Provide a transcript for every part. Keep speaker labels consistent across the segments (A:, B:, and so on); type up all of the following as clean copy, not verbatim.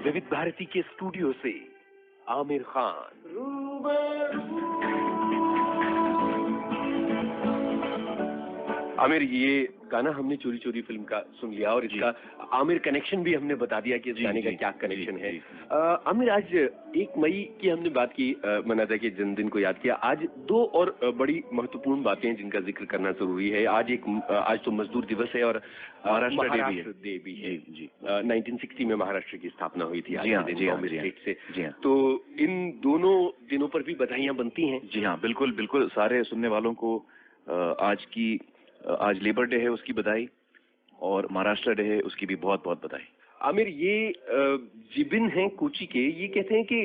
A: विविध भारती के स्टूडियो से आमिर खान। आमिर, ये गाना हमने चोरी चोरी फिल्म का सुन लिया और इसका आमिर कनेक्शन भी हमने बता दिया कि इस गाने का क्या कनेक्शन है। आमिर, आज 1 मई की हमने बात की, मनाजा के जन्मदिन को याद किया। आज 2 और बड़ी महत्वपूर्ण बातें हैं जिनका जिक्र करना जरूरी है। आज तो मजदूर दिवस है और महाराष्ट्र डे भी है। 1960 में महाराष्ट्र की स्थापना हुई थी स्टेट से। तो इन दोनों दिनों पर भी बधाइयां बनती हैं।
B: जी हाँ, बिल्कुल बिल्कुल। सारे सुनने वालों को आज लेबर डे है उसकी बधाई, और महाराष्ट्र डे है उसकी भी बहुत बहुत बधाई।
A: आमिर, ये जिबिन हैं कोची के, ये कहते हैं कि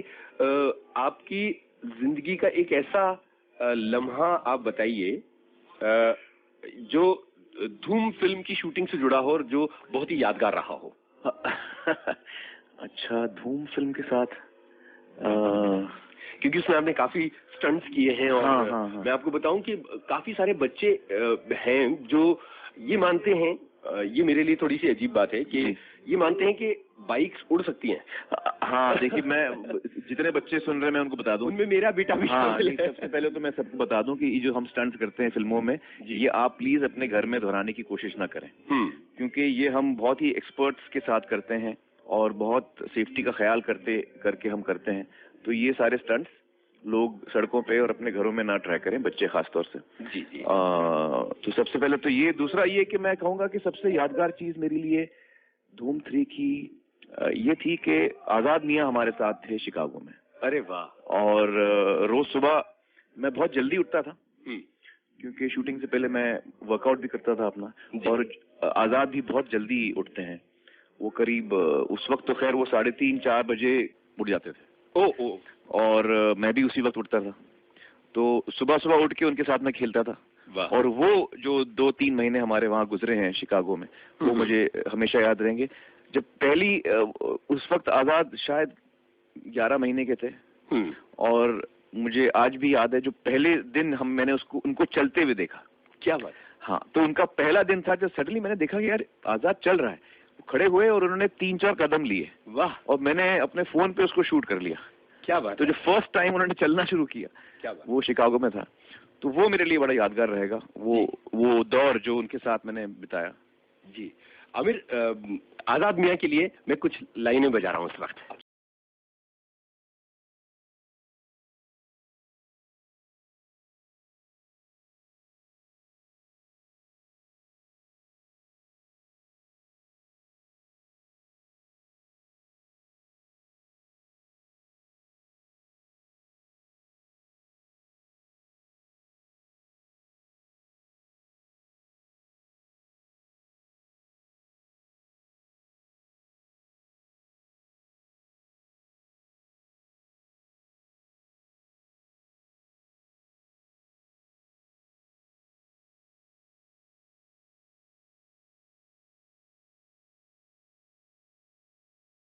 A: आपकी जिंदगी का एक ऐसा लम्हा आप बताइए जो धूम फिल्म की शूटिंग से जुड़ा हो और जो बहुत ही यादगार रहा हो।
B: अच्छा, धूम फिल्म के साथ
A: क्योंकि उसमें आपने काफी स्टंट्स किए हैं और मैं आपको बताऊं कि काफी सारे बच्चे हैं जो ये मानते हैं, ये मेरे लिए थोड़ी सी अजीब बात है कि ये मानते हैं कि बाइक्स उड़ सकती हैं।
B: हाँ, देखिए, मैं जितने बच्चे सुन रहे हैं मैं उनको बता दूं,
A: उनमें मेरा बेटा भी शामिल है।
B: सबसे पहले तो मैं सबको बता दूं कि ये जो हम स्टंट्स करते हैं फिल्मों में, ये आप प्लीज अपने घर में दोहराने की कोशिश ना करें, क्योंकि ये हम बहुत ही एक्सपर्ट्स के साथ करते हैं और बहुत सेफ्टी का ख्याल करके हम करते हैं। तो ये सारे स्टंट्स लोग सड़कों पे और अपने घरों में ना ट्राई करें, बच्चे खास तौर से। तो सबसे पहले तो ये। दूसरा ये कि मैं कहूंगा कि सबसे यादगार चीज मेरे लिए धूम 3 की ये थी कि आजाद मियां हमारे साथ थे शिकागो में।
A: अरे वाह!
B: और रोज सुबह मैं बहुत जल्दी उठता था, क्योंकि शूटिंग से पहले मैं वर्कआउट भी करता था अपना, और आजाद भी बहुत जल्दी उठते हैं। वो करीब उस वक्त तो खैर वो 3:30-4 बजे उठ जाते थे। और मैं भी उसी वक्त उठता था, तो सुबह सुबह उठ के उनके साथ में खेलता था। और वो जो 2-3 महीने हमारे वहाँ गुजरे हैं शिकागो में, वो मुझे हमेशा याद रहेंगे। जब पहली उस वक्त आजाद शायद 11 महीने के थे, और मुझे आज भी याद है जो पहले दिन मैंने उनको चलते हुए देखा।
A: क्या बात!
B: हाँ, तो उनका पहला दिन था जब सडनली मैंने देखा कि यार आजाद चल रहा है। खड़े हुए और उन्होंने 3-4 कदम लिए।
A: वाह!
B: और मैंने अपने फोन पे उसको शूट कर लिया।
A: क्या बात!
B: तो जो फर्स्ट टाइम उन्होंने चलना शुरू किया,
A: क्या बात,
B: वो शिकागो में था। तो वो मेरे लिए बड़ा यादगार रहेगा, वो दौर जो उनके साथ मैंने बिताया।
A: जी आमिर, आजाद मियां के लिए मैं कुछ लाइनें बजा रहा हूँ इस वक्त।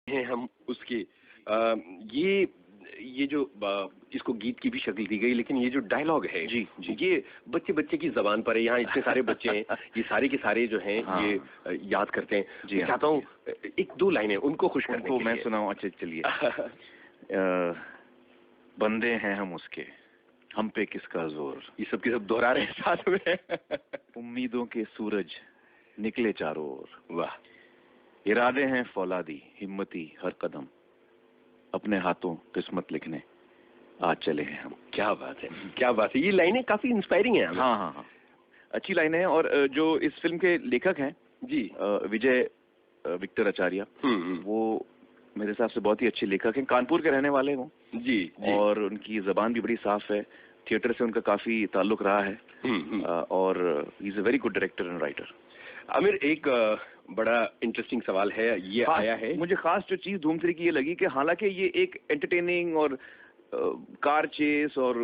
A: हम उसके ये जो इसको गीत की भी शक्ल दी गई, लेकिन ये जो डायलॉग है
B: जी,
A: ये बच्चे की जबान पर है। यहाँ इतने सारे बच्चे हैं, ये सारे के सारे जो हैं ये याद करते हैं। मैं चाहता हूँ 1-2 लाइनें उनको खुश करने के लिए
B: मैं सुनाऊं। अच्छा चलिए। बंदे हैं हम उसके, हम पे किसका जोर।
A: ये सब के सब दोहरा रहे हैं साथ में।
B: उम्मीदों के सूरज निकले चारों ओर।
A: वाह!
B: इरादे हैं फौलादी, हिम्मती हर कदम, अपने हाथों किस्मत लिखने आज चले हैं हम।
A: क्या बात है, क्या बात है! ये लाइनें काफी इंस्पायरिंग हैं।
B: हाँ, अच्छी लाइनें हैं। और जो इस फिल्म के लेखक हैं
A: जी,
B: विजय विक्टर आचार्य, वो मेरे हिसाब से बहुत ही अच्छे लेखक हैं। कानपुर के रहने वाले वो
A: जी।
B: और उनकी जबान भी बड़ी साफ है। थिएटर से उनका काफी ताल्लुक रहा है। और he is a very good director and writer.
A: Aamir, एक बड़ा इंटरेस्टिंग सवाल है, ये आया है।
B: मुझे खास जो चीज धूम 3 की ये लगी कि हालांकि ये एक एंटरटेनिंग और कार चेस और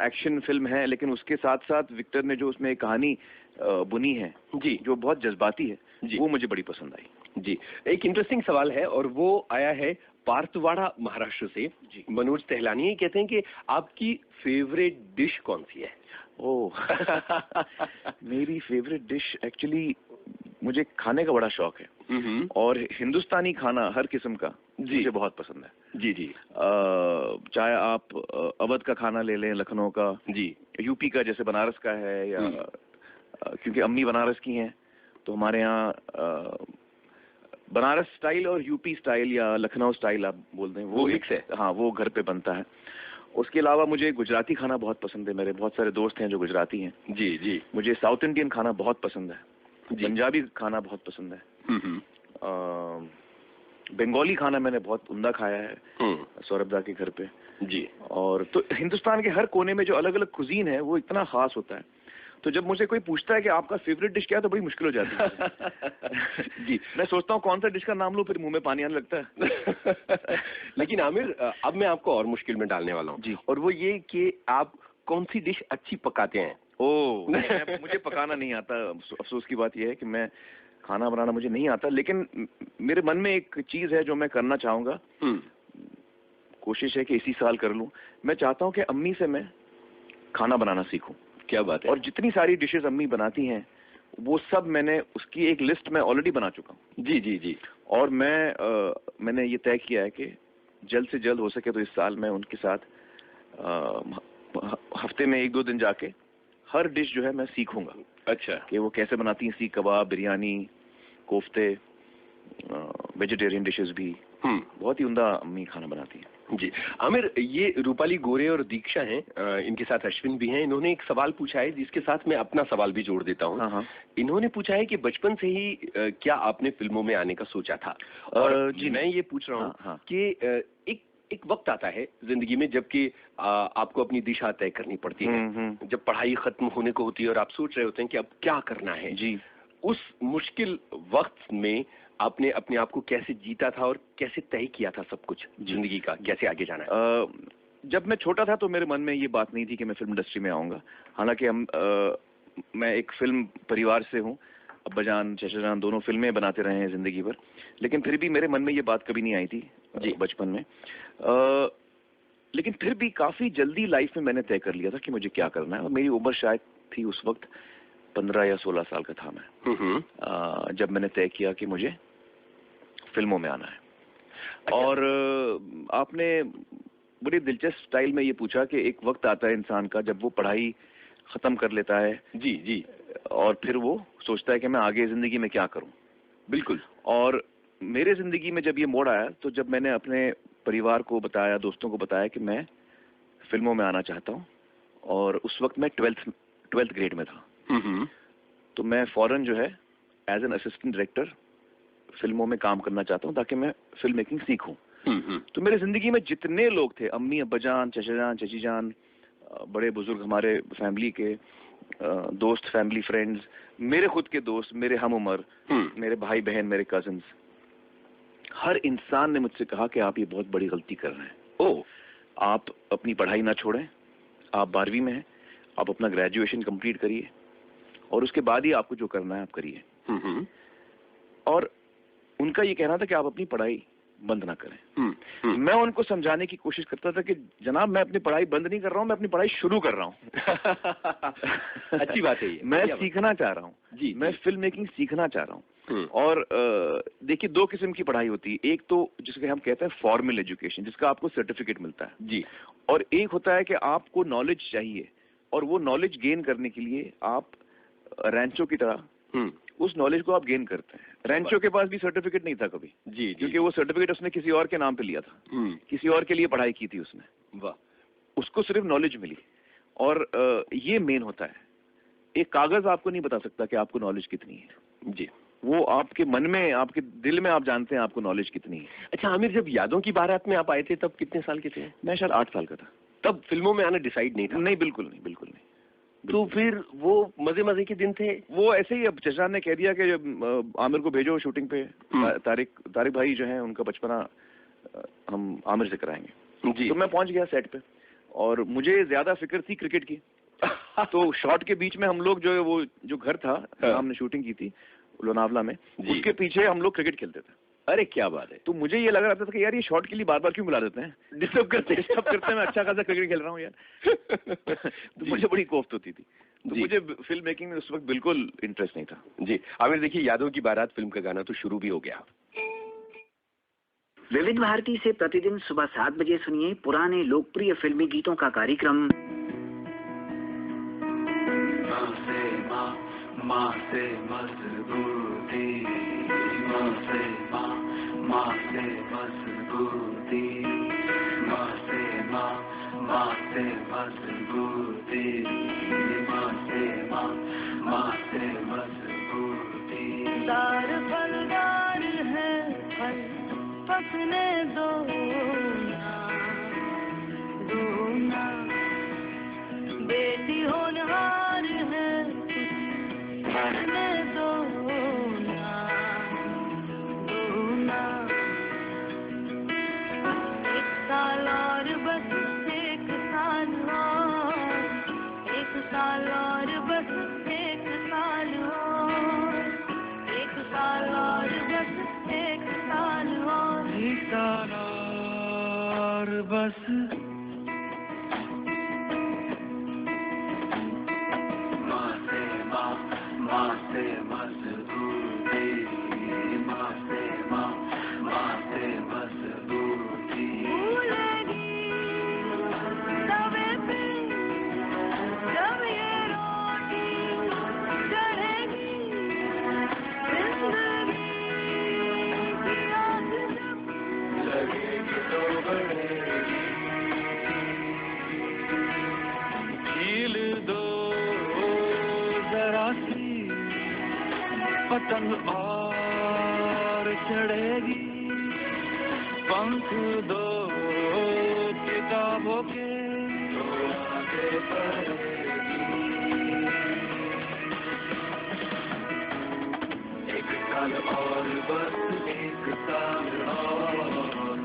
B: एक्शन फिल्म है, लेकिन उसके साथ साथ विक्टर ने जो उसमें एक कहानी बुनी है जी, जो बहुत जज्बाती है जी, वो मुझे बड़ी पसंद आई।
A: जी, एक इंटरेस्टिंग सवाल है और वो आया है पार्थवाड़ा महाराष्ट्र से। जी, मनोज टहलानी कहते हैं कि आपकी फेवरेट डिश कौन सी है?
B: ओह मेरी फेवरेट डिश, एक्चुअली मुझे खाने का बड़ा शौक है। और हिंदुस्तानी खाना हर किस्म का मुझे बहुत पसंद है।
A: जी जी।
B: चाहे आप अवध का खाना ले लें, लखनऊ का,
A: जी,
B: यूपी का जैसे बनारस का है, या क्योंकि अम्मी बनारस की हैं तो हमारे यहाँ बनारस स्टाइल और यूपी स्टाइल या लखनऊ स्टाइल आप बोलते हैं वो
A: मिक्स है।
B: हाँ, वो घर पे बनता है। उसके अलावा मुझे गुजराती खाना बहुत पसंद है, मेरे बहुत सारे दोस्त हैं जो गुजराती हैं।
A: जी जी।
B: मुझे साउथ इंडियन खाना बहुत पसंद है, पंजाबी खाना बहुत पसंद है, बंगाली खाना मैंने बहुत उम्दा खाया है सौरभ दा के घर पे।
A: जी। और
B: तो हिंदुस्तान के हर कोने में जो अलग अलग कुजीन है वो इतना खास होता है, तो जब मुझे कोई पूछता है कि आपका फेवरेट डिश क्या है तो बड़ी मुश्किल हो जाती है। जी, मैं सोचता हूँ कौन सा डिश का नाम लूं, फिर मुंह में पानी आने लगता है।
A: लेकिन आमिर, अब मैं आपको और मुश्किल में डालने वाला हूँ
B: जी,
A: और वो ये कि आप कौन सी डिश अच्छी पकाते हैं?
B: मुझे पकाना नहीं आता। अफसोस की बात यह है कि मैं खाना बनाना मुझे नहीं आता, लेकिन मेरे मन में एक चीज है जो मैं करना चाहूंगा। कोशिश है कि इसी साल कर लूं। मैं चाहता हूं कि अम्मी से मैं खाना बनाना सीखूं।
A: क्या बात है।
B: और जितनी सारी डिशेस अम्मी बनाती हैं वो सब मैंने उसकी एक लिस्ट में ऑलरेडी बना चुका हूँ।
A: जी जी जी।
B: और मैंने ये तय किया है कि जल्द से जल्द हो सके तो इस साल मैं उनके साथ हफ्ते में 1-2 दिन जाके हर डिश जो है मैं सीखूंगा।
A: अच्छा।
B: कि वो कैसे बनाती हैं, सीख कबाब, बिरयानी, कोफ्ते, वेजिटेरियन डिशेस भी। बहुत ही उम्दा अम्मी खाना बनाती हैं।
A: जी आमिर, ये रूपाली गोरे और दीक्षा हैं, इनके साथ अश्विन भी हैं। इन्होंने एक सवाल पूछा है जिसके साथ मैं अपना सवाल भी जोड़ देता हूँ।
B: हाँ।
A: इन्होंने पूछा है कि बचपन से ही क्या आपने फिल्मों में आने का सोचा था? और
B: जी
A: मैं ये पूछ रहा हूँ
B: हाँ।
A: कि एक वक्त आता है जिंदगी में जबकि आपको अपनी दिशा तय करनी पड़ती है, जब पढ़ाई खत्म होने को होती है और आप सोच रहे होते हैं कि अब क्या करना है।
B: जी।
A: उस मुश्किल वक्त में आपने अपने आप को कैसे जीता था और कैसे तय किया था सब कुछ जिंदगी का, कैसे आगे जाना है?
B: जब मैं छोटा था तो मेरे मन में ये बात नहीं थी कि मैं फिल्म इंडस्ट्री में आऊंगा। हालांकि मैं एक फिल्म परिवार से हूँ, अब्बाजान चचाजान दोनों फिल्में बनाते रहे हैं जिंदगी भर, लेकिन फिर भी मेरे मन में ये बात कभी नहीं आई थी बचपन में। लेकिन फिर भी काफी जल्दी लाइफ में मैंने तय कर लिया था कि मुझे क्या करना है, और मेरी उम्र शायद थी उस वक्त 15 या 16 साल का था मैं, जब मैंने तय किया कि मुझे फिल्मों में आना है। अच्छा। और आपने बड़ी दिलचस्प स्टाइल में ये पूछा कि एक वक्त आता है इंसान का जब वो पढ़ाई खत्म कर लेता है। जी जी। और फिर वो सोचता है कि मैं आगे जिंदगी में क्या करूं। बिल्कुल। और मेरे जिंदगी में जब ये मोड़ आया तो जब मैंने अपने परिवार को बताया, दोस्तों को बताया कि मैं फिल्मों में आना चाहता हूं, और उस वक्त मैं 12th ग्रेड में था, तो मैं फौरन जो है एज एन असिस्टेंट डायरेक्टर फिल्मों में काम करना चाहता हूं ताकि मैं फिल्म मेकिंग सीखूं। तो मेरे जिंदगी में जितने लोग थे, अम्मी अब्बाजान, चचाजान, चचीजान, बड़े बुजुर्ग हमारे फैमिली के दोस्त, फैमिली फ्रेंड्स, मेरे खुद के दोस्त, मेरे हम उम्र, मेरे भाई बहन, मेरे कजिन्स, हर इंसान ने मुझसे कहा कि आप ये बहुत बड़ी गलती कर रहे हैं। आप अपनी पढ़ाई ना छोड़ें, आप 12वीं में हैं, आप अपना ग्रेजुएशन कंप्लीट करिए और उसके बाद ही आपको जो करना है आप करिए। और उनका ये कहना था कि आप अपनी पढ़ाई बंद ना करें। मैं उनको समझाने की कोशिश करता था कि जनाब मैं अपनी पढ़ाई बंद नहीं कर रहा हूँ, मैं अपनी पढ़ाई शुरू कर रहा हूँ। अच्छी बात है ये। मैं सीखना चाह रहा हूँ जी, मैं फिल्म मेकिंग सीखना चाह रहा हूँ। और देखिए 2 किस्म की पढ़ाई होती है, एक तो जिसके हम कहते हैं फॉर्मल एजुकेशन, जिसका आपको सर्टिफिकेट मिलता है जी, और एक होता है कि आपको नॉलेज चाहिए, और वो नॉलेज गेन करने के लिए आप रैंचो की तरह उस नॉलेज को आप गेन करते हैं। रैंचो के पास भी सर्टिफिकेट नहीं था कभी जी, क्योंकि वो सर्टिफिकेट उसने किसी और के नाम पे लिया था, किसी और के लिए पढ़ाई की थी उसने। वाह। उसको सिर्फ नॉलेज मिली, और ये मेन होता है। एक कागज आपको नहीं बता सकता कि आपको नॉलेज कितनी है जी, वो आपके मन में, आपके दिल में आप जानते हैं आपको नॉलेज कितनी है। अच्छा आमिर, जब यादों की बारात में आप आए थे तब कितने साल के थे? मैं शायद 8 साल का था। तब फिल्मों में आना डिसाइड नहीं था? नहीं, बिल्कुल नहीं, बिल्कुल नहीं। तो फिर वो मजे मजे के दिन थे? वो ऐसे ही, अब चचा ने कह दिया कि आमिर को भेजो शूटिंग पे, तारिक भाई जो हैं उनका बचपना हम आमिर से कराएंगे जी। तो मैं पहुंच गया सेट पे, और मुझे ज्यादा फिक्र थी क्रिकेट की। तो शॉट के बीच में हम लोग जो है, वो जो घर था जहाँ हमने शूटिंग की थी लोनावला में, उसके पीछे हम लोग क्रिकेट खेलते थे। अरे क्या बात है। तो मुझे ये लग रहा था कि यार ये शॉट के लिए बार बार क्यों बुला देते हैं, डिस्टर्ब करते हैं। मैं अच्छा खासा क्रिकेट खेल रहा हूँ यार। तो मुझे बड़ी कोफ्त होती थी। तो मुझे फिल्म मेकिंग में उस वक्त बिल्कुल इंटरेस्ट नहीं था।
A: जी आमिर, देखिए यादों की बारात फिल्म का गाना तो शुरू भी हो गया।
C: विविध भारती से प्रतिदिन सुबह 7 बजे सुनिए पुराने लोकप्रिय फिल्मी गीतों का कार्यक्रम माँ से मजबूती, माँ से मजबूती, माँ से मजबूती, माँ से मजबूती। दार फलदार है फल पकने दो ना, बेटी होनहार है पकने दो ना। एक साल और बस एक साल और, एक साल और बस एक साल और, एक साल और बस एक साल और, एक साल और बस। माँ से मजबूती, माँ से मजबूती। भूलेगी तवे पे जब ये रोटी चढ़ेगी, जिंदगी की आग जब लगेगी तो बढ़ेगी। कील दो जरा सी पतंग और चढ़ेगी, पंख दो किताबों के तो आगे बढ़ेगी। एक साल और बस एक साल और,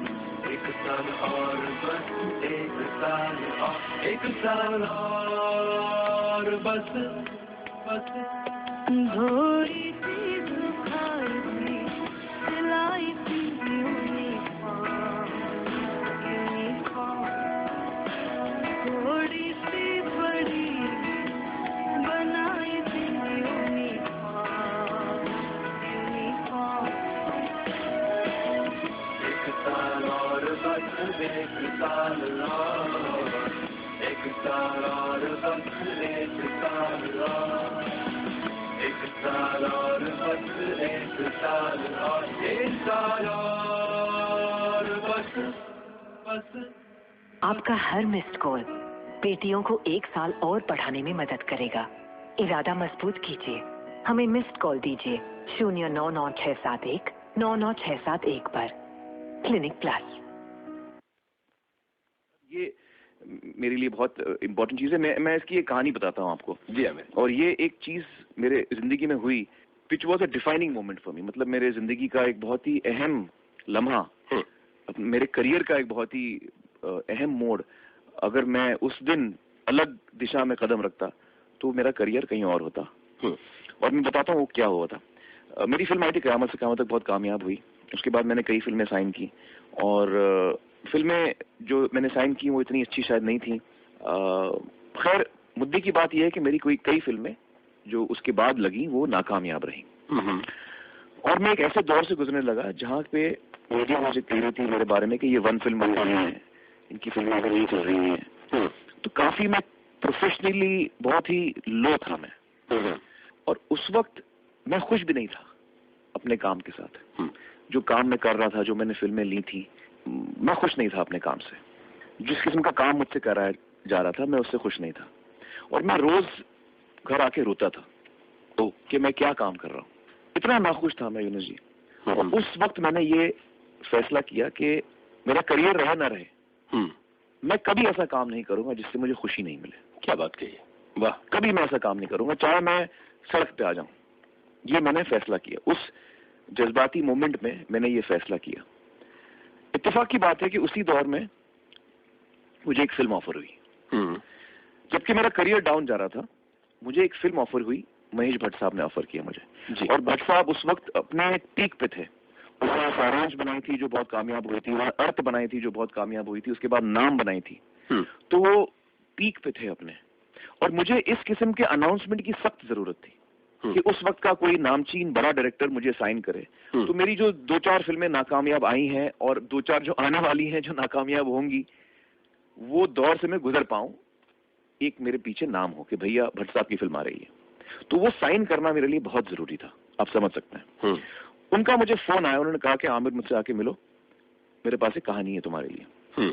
C: एक साल और बस एक साल और, एक साल और बस बस। धोई थी सुखाई थी सिलाई थी यूनिफॉर्म, थोड़ी सी बड़ी बनाई थी यूनिफॉर्म। एक साल और बस एक साल और, एक साल और बस एक साल और, एक साल और बस एक साल और, एक साल और बस बस। आपका हर मिस्ड कॉल बेटियों को एक साल और पढ़ाने में मदद करेगा। इरादा मजबूत कीजिए, हमें मिस्ड कॉल दीजिए 099671 पर। Clinic plus.
B: ये मेरे लिए बहुत इम्पोर्टेंट चीज़ है। मैं इसकी एक कहानी बताता हूँ आपको।
A: जी आमिर।
B: और ये एक चीज़ मेरे जिंदगी में हुई which was a defining moment for me. मतलब मेरे जिंदगी का एक बहुत ही अहम लम्हा, मेरे करियर का एक बहुत ही अहम मोड़। अगर मैं उस दिन अलग दिशा में कदम रखता तो मेरा करियर कहीं और होता। और मैं बताता हूँ वो क्या हुआ था। मेरी फिल्म आई थी क़यामत से क़यामत तक, बहुत कामयाब हुई। उसके बाद मैंने कई फिल्में साइन की, और फिल्में जो मैंने साइन की वो इतनी अच्छी शायद नहीं थी। खैर मुद्दे की बात यह है कि मेरी कई फिल्में जो उसके बाद लगी वो नाकामयाब रही। और मैं एक ऐसे दौर से गुजरने लगा जहाँ पे मीडिया मुझे कह रही थी मेरे बारे में कि ये वन फिल्म बन रही है, इनकी फिल्में अगर नहीं चल रही हैं। तो काफी मैं प्रोफेशनली बहुत ही लो था मैं। और उस वक्त मैं खुश भी नहीं था अपने काम के साथ। जो काम मैं कर रहा था, जो मैंने फिल्में ली थी, मैं खुश नहीं था अपने काम से। जिस किस्म का काम मुझसे कराया जा रहा था मैं उससे खुश नहीं था। और मैं रोज घर आके रोता था तो कि मैं क्या काम कर रहा हूँ। इतना नाखुश था मैं यूनुस जी। और उस वक्त मैंने ये फैसला किया कि मेरा करियर रहे ना रहे, मैं कभी ऐसा काम नहीं करूंगा जिससे मुझे खुशी नहीं मिले।
A: क्या बात कही, वाह।
B: कभी मैं ऐसा काम नहीं करूंगा, चाहे मैं सड़क पे आ जाऊं। ये मैंने फैसला किया। उस जज्बाती मोमेंट में मैंने ये फैसला किया। इत्तेफाक की बात है कि उसी दौर में मुझे एक फिल्म ऑफर हुई। जबकि मेरा करियर डाउन जा रहा था, मुझे एक फिल्म ऑफर हुई। महेश भट्ट साहब ने ऑफर किया मुझे। और भट्ट साहब उस वक्त अपने पीक पे थे। उन्होंने सारांश बनाई थी जो बहुत कामयाब हुई थी, उन्होंने अर्थ बनाई थी जो बहुत कामयाब हुई थी, उसके बाद नाम बनाई थी। तो वो पीक पे थे अपने। और मुझे इस किस्म के अनाउंसमेंट की सख्त जरूरत थी कि उस वक्त का कोई नामचीन बड़ा डायरेक्टर मुझे साइन करे। तो मेरी जो 2-4 फिल्में नाकामयाब आई हैं और 2-4 जो आने वाली हैं जो नाकामयाब होंगी, वो दौर से मैं गुजर पाऊं, एक मेरे पीछे नाम हो कि भैया भट्ट साहब की फिल्म आ रही है। तो वो साइन करना मेरे लिए बहुत जरूरी था, आप समझ सकते हैं। उनका मुझे फोन आया, उन्होंने कहा कि आमिर मुझसे आके मिलो, मेरे पास एक कहानी है तुम्हारे लिए।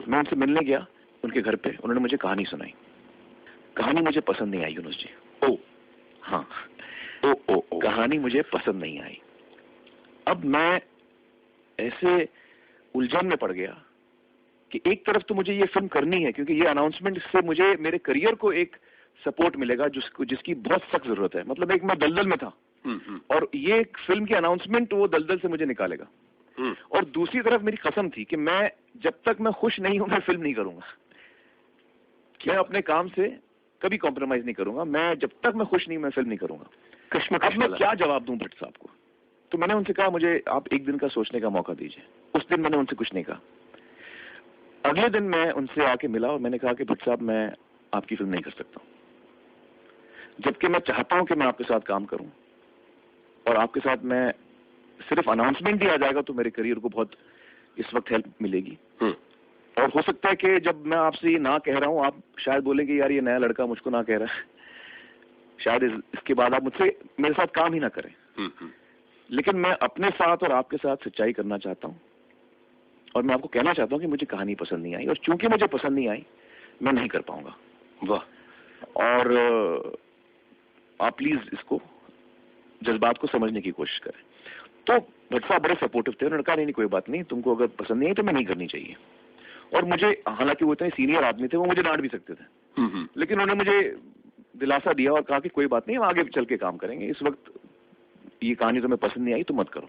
B: मैं उनसे मिलने गया उनके घर पे, उन्होंने मुझे कहानी सुनाई। कहानी मुझे पसंद नहीं आई यूनुस जी। ओ हाँ, ओ कहानी मुझे पसंद नहीं आई। अब मैं ऐसे उलझन में पड़ गया कि एक तरफ तो मुझे ये फिल्म करनी है क्योंकि ये अनाउंसमेंट से मुझे मेरे करियर को एक सपोर्ट मिलेगा जिसकी बहुत सख्त जरूरत है। मतलब एक मैं दलदल में था और ये एक फिल्म की अनाउंसमेंट वो दलदल से मुझे निकालेगा। और दूसरी तरफ मेरी कसम थी कि मैं जब तक मैं खुश नहीं हूं मैं फिल्म नहीं करूंगा। मैं अपने काम से कभी कॉम्प्रोमाइज नहीं करूंगा। मैं जब तक मैं खुश नहीं मैं फिल्म नहीं करूंगा। अब मैं क्या जवाब दूं भट्ट साहब को? तो मैंने उनसे कहा मुझे आप एक दिन का सोचने का मौका दीजिए। उस दिन मैंने उनसे कुछ नहीं कहा। अगले दिन मैं उनसे आके मिला और मैंने कहा कि भट्ट साहब मैं आपकी फिल्म नहीं कर सकता, जबकि मैं चाहता हूं कि मैं आपके साथ काम करूं और आपके साथ मैं सिर्फ अनाउंसमेंट ही आ जाएगा तो मेरे करियर को बहुत इस वक्त हेल्प मिलेगी। और हो सकता है कि जब मैं आपसे ये ना कह रहा हूं आप शायद बोलेंगे यार ये नया लड़का मुझको ना कह रहा है, शायद इसके बाद आप मुझसे मेरे साथ काम ही ना करें। लेकिन मैं अपने साथ और आपके साथ सच्चाई करना चाहता हूं और मैं आपको कहना चाहता हूं कि मुझे कहानी पसंद नहीं आई और चूंकि मुझे पसंद नहीं आई मैं नहीं कर पाऊंगा। वाह। और आप प्लीज इसको जज्बात को समझने की कोशिश करें। तो भट्ट साहब बड़े सपोर्टिव थे, उन्होंने कहा नहीं कोई बात नहीं, तुमको अगर पसंद नहीं है तो मैं नहीं करनी चाहिए। और मुझे, हालांकि वो इतने सीनियर आदमी थे, वो मुझे डांट भी सकते थे, लेकिन उन्होंने मुझे दिलासा दिया और कहा कि कोई बात नहीं हम आगे चल के काम करेंगे, इस वक्त ये कहानी तुम्हें पसंद नहीं आई तो मत करो।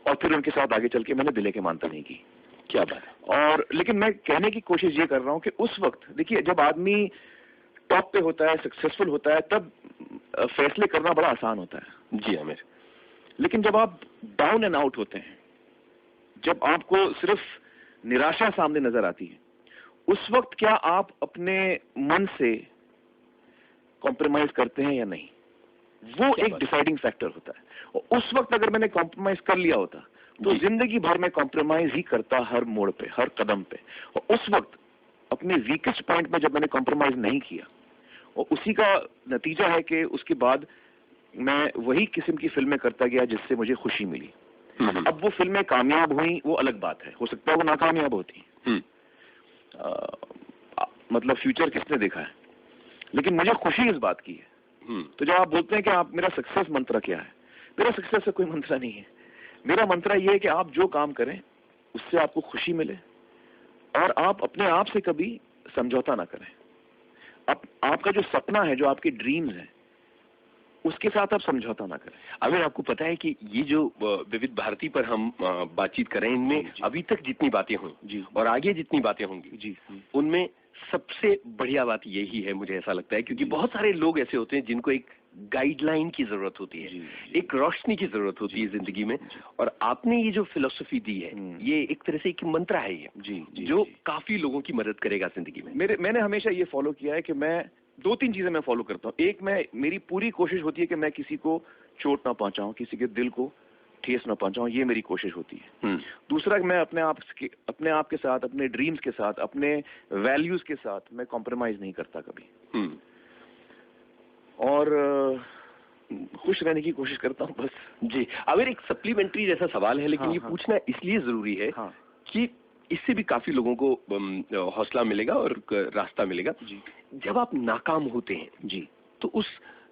B: और फिर उनके साथ आगे चल के मैंने दिले के मानता नहीं की। क्या बात है। और लेकिन मैं कहने की कोशिश ये कर रहा हूं कि उस वक्त देखिए जब आदमी टॉप पे होता है, सक्सेसफुल होता है, तब फैसले करना बड़ा आसान होता है। जी आमिर। लेकिन जब आप डाउन एंड आउट होते हैं, जब आपको सिर्फ निराशा सामने नजर आती है, उस वक्त क्या आप अपने मन से कॉम्प्रोमाइज करते हैं या नहीं, वो एक डिसाइडिंग फैक्टर होता है। और उस वक्त अगर मैंने कॉम्प्रोमाइज कर लिया होता तो जिंदगी भर में कॉम्प्रोमाइज ही करता, हर मोड़ पे, हर कदम पे। और उस वक्त अपने वीकेस्ट पॉइंट में जब मैंने कॉम्प्रोमाइज नहीं किया, और उसी का नतीजा है कि उसके बाद मैं वही किस्म की फिल्में करता गया जिससे मुझे खुशी मिली। अब वो फिल्में कामयाब हुई वो अलग बात है, हो सकता है वो नाकामयाब होती। मतलब फ्यूचर किसने देखा है, लेकिन मुझे खुशी इस बात की है। तो जब आप बोलते हैं कि आप मेरा सक्सेस मंत्र क्या है, मेरा सक्सेस का कोई मंत्र नहीं है। मेरा मंत्र ये है कि आप जो काम करें उससे आपको खुशी मिले और आप अपने आप से कभी समझौता ना करें। आपका जो सपना है, जो आपके ड्रीम्स हैं, उसके साथ आप समझौता ना करें।
A: अगर आपको पता है कि ये जो विविध भारती पर हम बातचीत कर रहे हैं, इनमें अभी तक जितनी बातें हुई और आगे जितनी बातें होंगी, उनमें सबसे बढ़िया बात यही है, मुझे ऐसा लगता है, क्योंकि बहुत सारे लोग ऐसे होते हैं जिनको एक गाइडलाइन की जरूरत होती है, एक रोशनी की जरूरत होती है जिंदगी में। और आपने ये जो फिलोसफी दी है, ये एक तरह से एक मंत्र है ये, जो काफी लोगों की मदद करेगा जिंदगी में।
B: मैंने हमेशा ये फॉलो किया है कि मैं 2-3 चीजें मैं फॉलो करता हूँ। एक, मेरी पूरी कोशिश होती है कि मैं किसी को चोट ना पहुंचाऊं, किसी के दिल को ठेस ना पहुंचाऊं, ये मेरी कोशिश होती है। दूसरा, मैं अपने आप के साथ, अपने ड्रीम्स के साथ, अपने वैल्यूज के साथ मैं कॉम्प्रोमाइज नहीं करता कभी। और खुश रहने की कोशिश करता हूँ बस।
A: जी, अगर एक सप्लीमेंट्री जैसा सवाल है, लेकिन ये पूछना इसलिए जरूरी है कि इससे भी काफी लोगों को हौसला मिलेगा और रास्ता मिलेगा। जी, जब आप नाकाम होते हैं जी, तो उस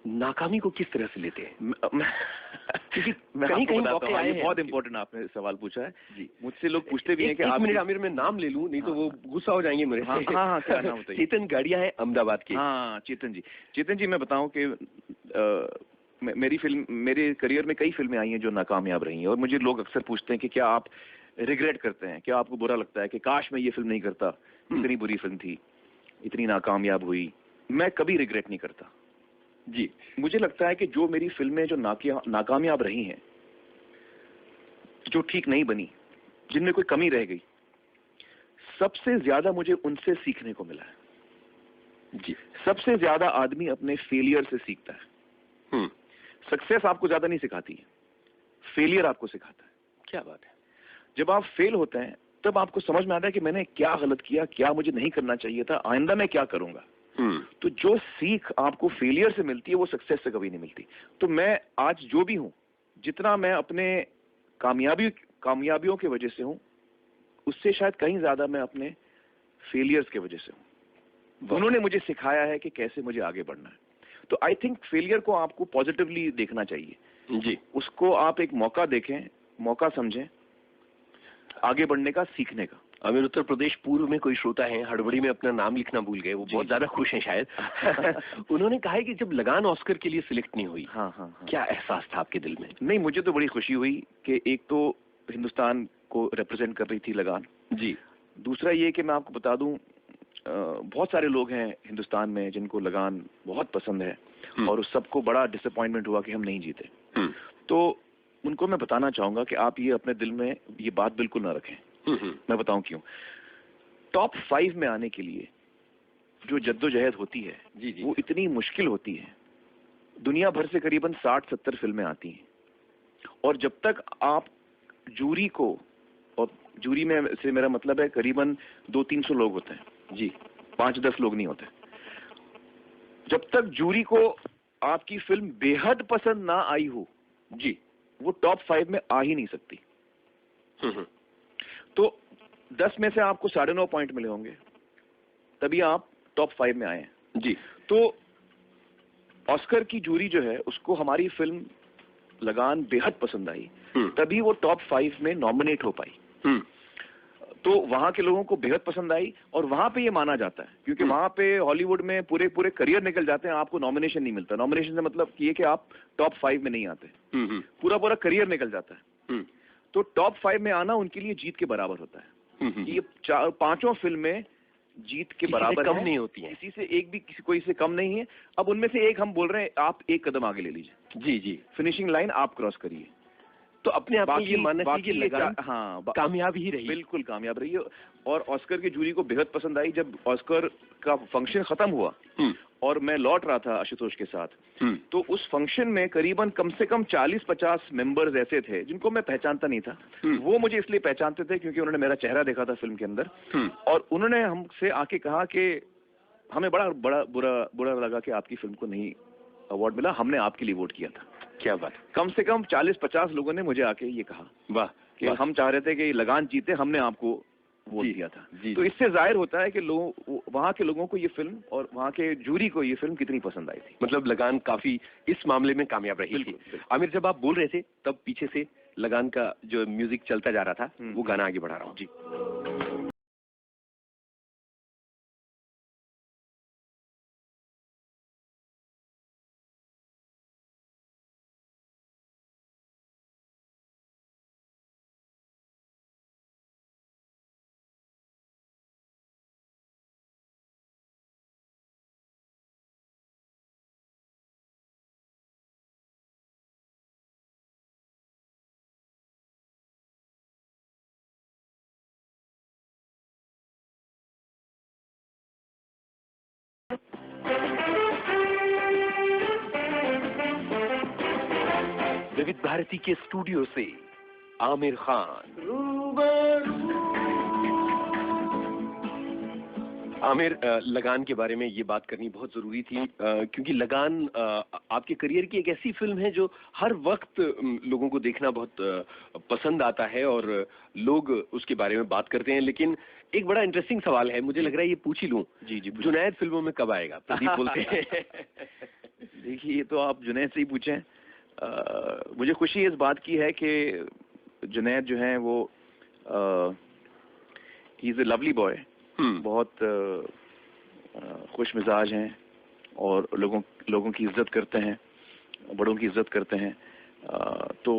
A: नाकामी को किस तरह से लेते हैं?
B: क्योंकि कहीं मौके आए हैं। बहुत इंपॉर्टेंट आपने सवाल पूछा है जी। मुझसे लोग पूछते भी हैं कि
A: आप मिनट आमिर में नाम ले लूं, नहीं तो वो गुस्सा हो जाएंगे मेरे।
B: हाँ, क्या नाम बताइए?
A: चेतन गाड़िया है अहमदाबाद की।
B: हाँ, चेतन जी मैं बताऊं कि मेरे करियर में कई फिल्में आई हैं जो नाकामयाब रही हैं, और मुझे लोग अक्सर पूछते हैं कि क्या आप रिग्रेट करते हैं, क्या आपको बुरा लगता है कि काश मैं ये फिल्म नहीं करता, इतनी बुरी फिल्म थी, इतनी नाकामयाब हुई। मैं कभी रिग्रेट नहीं करता जी। मुझे लगता है कि जो मेरी फिल्में जो नाकामयाब रही हैं, जो ठीक नहीं बनी, जिनमें कोई कमी रह गई, सबसे ज्यादा मुझे उनसे सीखने को मिला है।
A: जी।
B: सबसे ज्यादा आदमी अपने फेलियर से सीखता है। सक्सेस आपको ज्यादा नहीं सिखाती है, फेलियर आपको सिखाता है।
A: क्या बात है।
B: जब आप फेल होते हैं तब आपको समझ में आता है कि मैंने क्या गलत किया, क्या मुझे नहीं करना चाहिए था, आइंदा मैं क्या करूंगा। तो जो सीख आपको फेलियर से मिलती है वो सक्सेस से कभी नहीं मिलती। तो मैं आज जो भी हूं, जितना मैं अपने कामयाबियों की वजह से हूं, उससे शायद कहीं ज्यादा मैं अपने फेलियर्स की वजह से हूं। उन्होंने मुझे सिखाया है कि कैसे मुझे आगे बढ़ना है। तो आई थिंक फेलियर को आपको पॉजिटिवली देखना चाहिए
A: जी।
B: उसको आप एक मौका देखें, मौका समझें आगे बढ़ने का, सीखने का।
A: आमिर, उत्तर प्रदेश पूर्व में कोई श्रोता है, हड़बड़ी में अपना नाम लिखना भूल गए, वो बहुत ज्यादा खुश हैं शायद। उन्होंने कहा है कि जब लगान ऑस्कर के लिए सिलेक्ट नहीं हुई,
B: हाँ,
A: क्या एहसास था आपके दिल में?
B: नहीं, मुझे तो बड़ी खुशी हुई कि एक तो हिंदुस्तान को रिप्रेजेंट कर रही थी लगान
A: जी।
B: दूसरा ये कि मैं आपको बता दूं, बहुत सारे लोग हैं हिंदुस्तान में जिनको लगान बहुत पसंद है और उस सबको बड़ा डिसअपॉइंटमेंट हुआ कि हम नहीं जीते। तो उनको मैं बताना चाहूंगा कि आप ये अपने दिल में ये बात बिल्कुल ना रखें। मैं बताऊं क्यों। टॉप 5 में आने के लिए जो जद्दोजहद होती है
A: जी।
B: वो इतनी मुश्किल होती है। दुनिया भर से करीबन 60-70 फिल्में आती हैं और जब तक आप जूरी को, और जूरी में से मेरा मतलब है करीबन 200-300 लोग होते हैं जी, 5-10 लोग नहीं होते। जब तक जूरी को आपकी फिल्म बेहद पसंद ना आई हो जी, वो टॉप 5 में आ ही नहीं सकती। तो 10 में से आपको 9.5 पॉइंट मिले होंगे, तभी आप टॉप 5 में आए हैं जी। तो ऑस्कर की जूरी जो है उसको हमारी फिल्म लगान बेहद पसंद आई, तभी वो टॉप 5 में नॉमिनेट हो पाई। तो वहां के लोगों को बेहद पसंद आई और वहां पे ये माना जाता है, क्योंकि वहां पे हॉलीवुड में पूरे करियर निकल जाते हैं, आपको नॉमिनेशन नहीं मिलता। नॉमिनेशन से मतलब ये कि आप टॉप 5 में नहीं आते, पूरा करियर निकल जाता है। तो टॉप 5 में आना उनके लिए जीत के बराबर होता है। ये 5 फिल्में जीत के बराबर
A: कम नहीं होती है,
B: किसी से एक भी कोई से कम नहीं है। अब उनमें से एक हम बोल रहे हैं, आप एक कदम आगे ले लीजिए जी, फिनिशिंग लाइन आप क्रॉस करिए।
A: तो अपने आप में ये मानना चाहिए कि लगान कामयाब ही रही,
B: बिल्कुल कामयाब रही। और ऑस्कर की जूरी को बेहद पसंद आई। जब ऑस्कर का फंक्शन खत्म हुआ और मैं लौट रहा था आशुतोष के साथ, तो उस फंक्शन में करीबन कम से कम 40-50 मेंबर्स ऐसे थे जिनको मैं पहचानता नहीं था। वो मुझे इसलिए पहचानते थे क्योंकि उन्होंने मेरा चेहरा देखा था फिल्म के अंदर, और उन्होंने हमसे आके कहा कि हमें बड़ा बुरा लगा कि आपकी फिल्म को नहीं अवार्ड मिला, हमने आपके लिए वोट किया था।
A: क्या बात। कम
B: से कम 40-50 लोगों ने मुझे आके ये कहा, वाह, कि हम चाह रहे थे कि लगान जीते, हमने आपको वोट दिया था। तो इससे जाहिर होता है कि वहाँ के लोगों को ये फिल्म और वहाँ के जूरी को ये फिल्म कितनी पसंद आई थी।
A: मतलब लगान काफी इस मामले में कामयाब रही थी। आमिर, जब आप बोल रहे थे तब पीछे से लगान का जो म्यूजिक चलता जा रहा था, वो गाना आगे बढ़ा रहा हूँ जी। विविध भारती के स्टूडियो से आमिर खान। आमिर, लगान के बारे में ये बात करनी बहुत जरूरी थी, क्योंकि लगान आपके करियर की एक ऐसी फिल्म है जो हर वक्त लोगों को देखना बहुत पसंद आता है और लोग उसके बारे में बात करते हैं। लेकिन एक बड़ा इंटरेस्टिंग सवाल है, मुझे लग रहा है ये पूछ ही लूं, जी, जुनैद फिल्मों में कब आएगा? प्रदीप बोलते हैं।
B: देखिए, ये तो आप जुनैद से ही पूछें। मुझे खुशी इस बात की है कि जुनैद जो है वो he is a lovely boy, बहुत खुश मिजाज हैं और लोगों की इज्जत करते हैं, बड़ों की इज्जत करते हैं। तो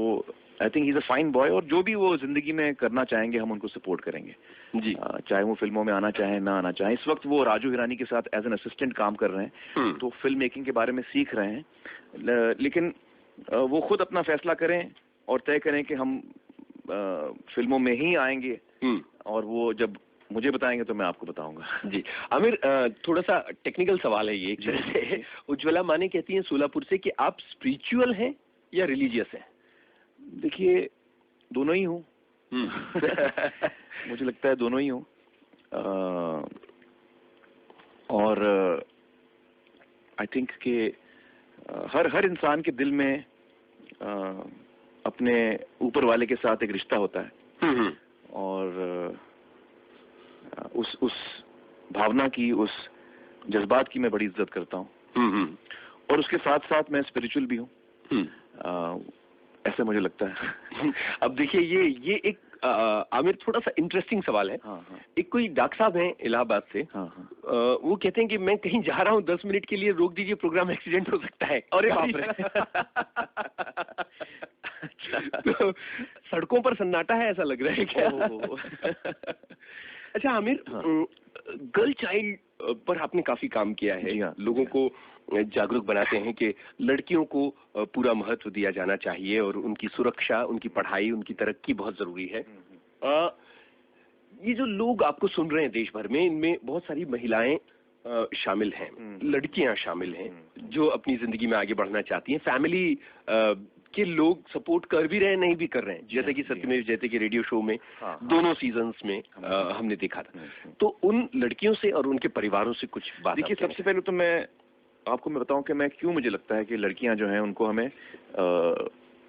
B: I think he is a fine boy, और जो भी वो जिंदगी में करना चाहेंगे हम उनको सपोर्ट करेंगे जी, चाहे वो फिल्मों में आना चाहे ना आना चाहे। इस वक्त वो राजू हिरानी के साथ एज एन असिस्टेंट काम कर रहे हैं, तो फिल्म मेकिंग के बारे में सीख रहे हैं। लेकिन वो खुद अपना फैसला करें और तय करें कि हम फिल्मों में ही आएंगे, और वो जब मुझे बताएंगे तो मैं आपको बताऊंगा।
A: जी आमिर, थोड़ा सा टेक्निकल सवाल है ये एक तरह से। उज्ज्वला माने कहती हैं सोलापुर से कि आप स्पिरिचुअल हैं या रिलीजियस हैं?
B: देखिए, दोनों ही हूँ। मुझे लगता है दोनों ही हूँ। और आई थिंक कि हर इंसान के दिल में अपने ऊपर वाले के साथ एक रिश्ता होता है। और उस भावना की, उस जज्बात की मैं बड़ी इज्जत करता हूँ। और उसके साथ साथ मैं स्पिरिचुअल भी हूँ, ऐसा मुझे लगता है।
A: अब देखिए ये एक आमिर थोड़ा सा इंटरेस्टिंग सवाल है।
B: हाँ हाँ
A: एक कोई डॉक्टर साहब हैं इलाहाबाद से,
B: हाँ हाँ।
A: वो कहते हैं कि मैं कहीं जा रहा हूँ, 10 मिनट के लिए रोक दीजिए, प्रोग्राम एक्सीडेंट हो सकता है।
B: अरे बाप रे।
A: तो सड़कों पर सन्नाटा है, ऐसा लग रहा है क्या? अच्छा आमिर, गर्ल चाइल्ड पर आपने काफी काम किया है।
B: हाँ,
A: लोगों को जागरूक बनाते हैं कि लड़कियों को पूरा महत्व दिया जाना चाहिए और उनकी सुरक्षा, उनकी पढ़ाई, उनकी तरक्की बहुत जरूरी है। ये जो लोग आपको सुन रहे हैं देश भर में, इनमें बहुत सारी महिलाएं शामिल हैं, लड़कियां शामिल हैं जो अपनी जिंदगी में आगे बढ़ना चाहती हैं। फैमिली के लोग सपोर्ट कर भी रहे हैं, नहीं भी कर रहे हैं, जैसे कि सत्यमेव जयते के रेडियो शो में दोनों सीजन्स में हमने देखा था। तो उन लड़कियों से और उनके परिवारों से कुछ बात।
B: देखिए, सबसे पहले तो मैं बताऊं कि मैं क्यों मुझे लगता है कि लड़कियां जो हैं उनको हमें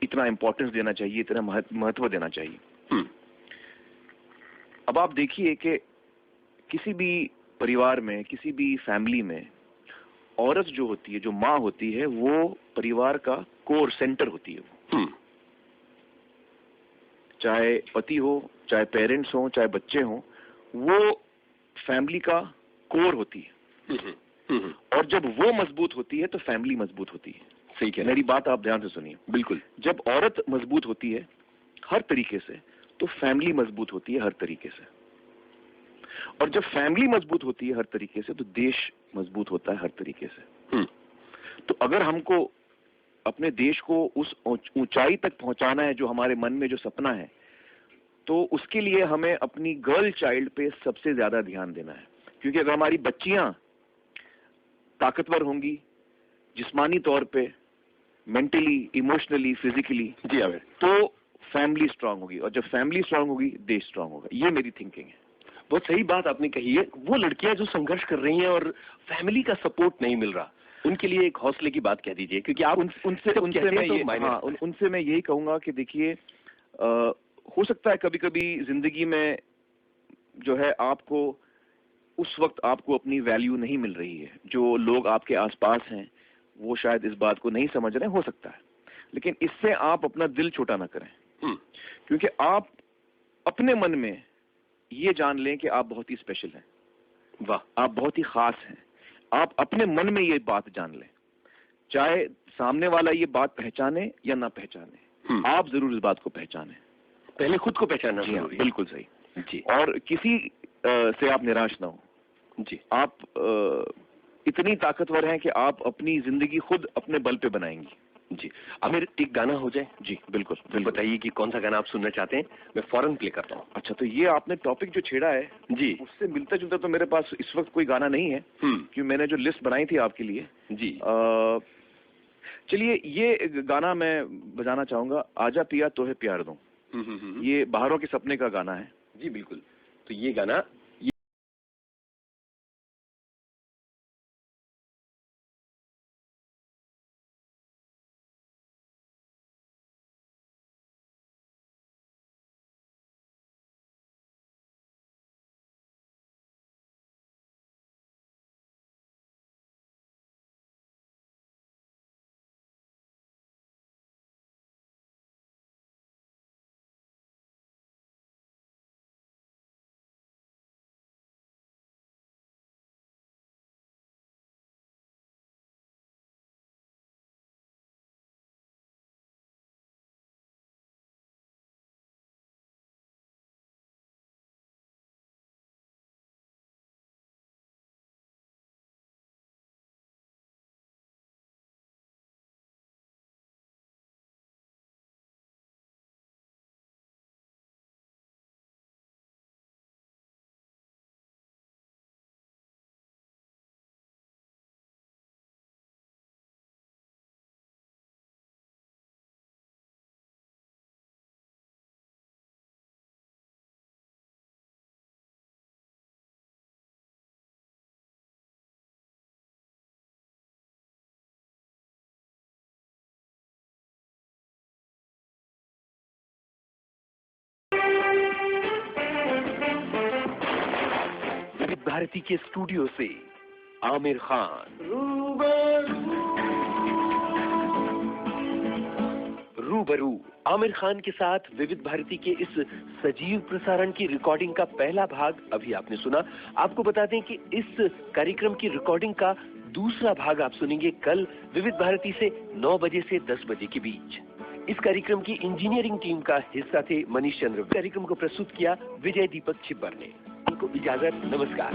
B: इतना इम्पोर्टेंस देना चाहिए, इतना महत्व देना चाहिए। अब आप देखिए कि किसी भी परिवार में, किसी भी फैमिली में औरत जो होती है, जो माँ होती है, वो परिवार का कोर सेंटर होती है। वो चाहे पति हो, चाहे पेरेंट्स हो, चाहे बच्चे हो, वो फैमिली का कोर होती है। और जब वो मजबूत होती है तो फैमिली मजबूत होती है।
A: सही कह रहे हैं।
B: मेरी बात आप ध्यान से सुनिए।
A: बिल्कुल।
B: जब औरत मजबूत होती है हर तरीके से, तो फैमिली मजबूत होती है हर तरीके से। और जब फैमिली मजबूत होती है हर तरीके से, तो देश मजबूत होता है हर तरीके से। तो अगर हमको अपने देश को उस ऊंचाई तक पहुंचाना है जो हमारे मन में जो सपना है, तो उसके लिए हमें अपनी गर्ल चाइल्ड पे सबसे ज्यादा ध्यान देना है। क्योंकि अगर हमारी बच्चियां ताकतवर होंगी जिस्मानी तौर पे, मेंटली, इमोशनली, फिजिकली,
A: जी आमिर,
B: तो फैमिली स्ट्रांग होगी। और जब फैमिली स्ट्रांग होगी, देश स्ट्रांग होगा। ये मेरी थिंकिंग है।
A: बहुत सही बात आपने कही है। वो लड़कियां जो संघर्ष कर रही हैं और फैमिली का सपोर्ट नहीं मिल रहा, उनके लिए एक हौसले की बात कह दीजिए। क्योंकि आप
B: उनसे मैं यही कहूंगा कि देखिए, हो सकता है कभी कभी जिंदगी में जो है आपको उस वक्त आपको अपनी वैल्यू नहीं मिल रही है। जो लोग आपके आसपास हैं वो शायद इस बात को नहीं समझ रहे, हो सकता है। लेकिन इससे आप अपना दिल छोटा ना करें। क्योंकि आप अपने मन में ये जान लें कि आप बहुत ही स्पेशल हैं। वाह, आप बहुत ही खास हैं। आप अपने मन में ये बात जान लें, चाहे सामने वाला ये बात पहचाने या ना पहचाने, आप जरूर इस बात को पहचाने।
A: पहले खुद को पहचानना जरूरी है।
B: बिल्कुल सही
A: जी।
B: और किसी से आप निराश ना हो।
A: जी।
B: आप इतनी ताकतवर हैं कि आप अपनी जिंदगी खुद अपने बल पे बनाएंगी।
A: जी आमिर, एक गाना हो जाए।
B: जी बिल्कुल।
A: बताइए कि कौन सा गाना आप सुनना चाहते हैं, मैं फौरन प्ले करता हूँ।
B: अच्छा, तो ये आपने टॉपिक जो छेड़ा है
A: जी,
B: उससे मिलता जुलता तो मेरे पास इस वक्त कोई गाना नहीं है, क्योंकि मैंने जो लिस्ट बनाई थी आपके लिए।
A: जी।
B: चलिए, ये गाना मैं बजाना चाहूंगा, आजा पिया तो है प्यार दूं। ये बहारों के सपने का गाना है।
A: जी बिल्कुल। तो ये गाना भारती के स्टूडियो से आमिर खान। रूबरू आमिर खान के साथ विविध भारती के इस सजीव प्रसारण की रिकॉर्डिंग का पहला भाग अभी आपने सुना। आपको बता दें कि इस कार्यक्रम की रिकॉर्डिंग का दूसरा भाग आप सुनेंगे कल विविध भारती से 9 बजे से 10 बजे के बीच। इस कार्यक्रम की इंजीनियरिंग टीम का हिस्सा थे मनीष चंद्र। कार्यक्रम को प्रस्तुत किया विजय दीपक छिब्बर ने। उनको इजाजत, नमस्कार।